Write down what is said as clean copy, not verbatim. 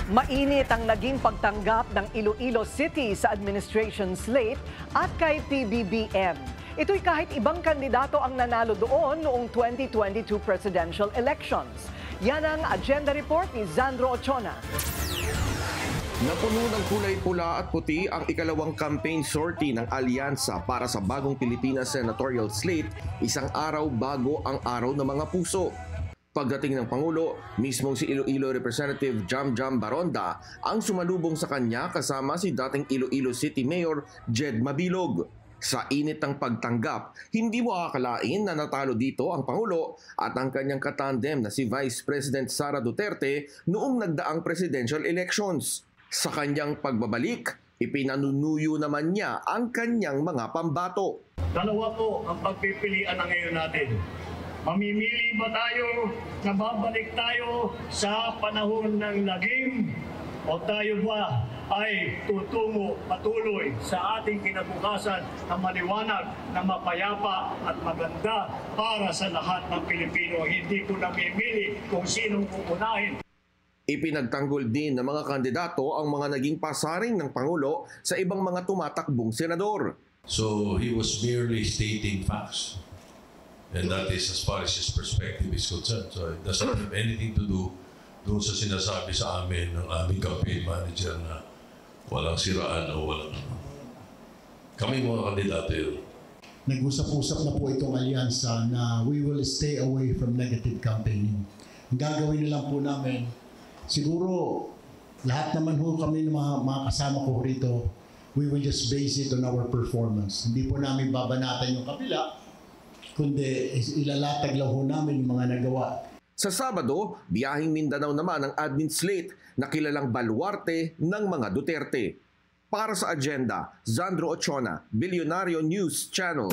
Mainit ang naging pagtanggap ng Iloilo City sa administration slate at kay PBBM. Ito'y kahit ibang kandidato ang nanalo doon noong 2022 presidential elections. Yan ang agenda report ni Zandro Ochona. Napuno ng kulay pula at puti ang ikalawang campaign sortie ng alyansa para sa bagong Pilipinas senatorial slate, isang araw bago ang araw ng mga puso. Pagdating ng Pangulo, mismong si Iloilo Representative Jam Jam Baronda ang sumalubong sa kanya kasama si dating Iloilo City Mayor Jed Mabilog. Sa init ng pagtanggap, hindi mo akalain na natalo dito ang Pangulo at ang kanyang katandem na si Vice President Sara Duterte noong nagdaang presidential elections. Sa kanyang pagbabalik, ipinanunuyo naman niya ang kanyang mga pambato. Dalawa po ang pagpipilian na ngayon natin. Mamimili ba tayo na babalik tayo sa panahon ng lagim o tayo ba ay tutungo patuloy sa ating kinabukasan na maliwanag, na mapayapa at maganda para sa lahat ng Pilipino. Hindi ko namimili kung sinong uunahin. Ipinagtanggol din ng mga kandidato ang mga naging pasaring ng Pangulo sa ibang mga tumatakbong senador. So he was merely stating facts. And that is as far as his perspective is concerned. So it doesn't have anything to do doon sa sinasabi sa amin ng aming campaign manager na walang siraan o walang... Kami mga kandidato yun. Nag-usap-usap na po itong alyansa na we will stay away from negative campaigning. Ang gagawin na lang po namin, siguro lahat naman ho kami ng mga kasama ko rito, we will just base it on our performance. Hindi po namin babanatan yung kabila, kundi ilalatag lang ho namin yung mga nagawa. Sa Sabado, biyaheng Mindanao naman ang admin slate na kilalang baluarte ng mga Duterte. Para sa agenda, Zandro Ochona, Bilyonaryo News Channel.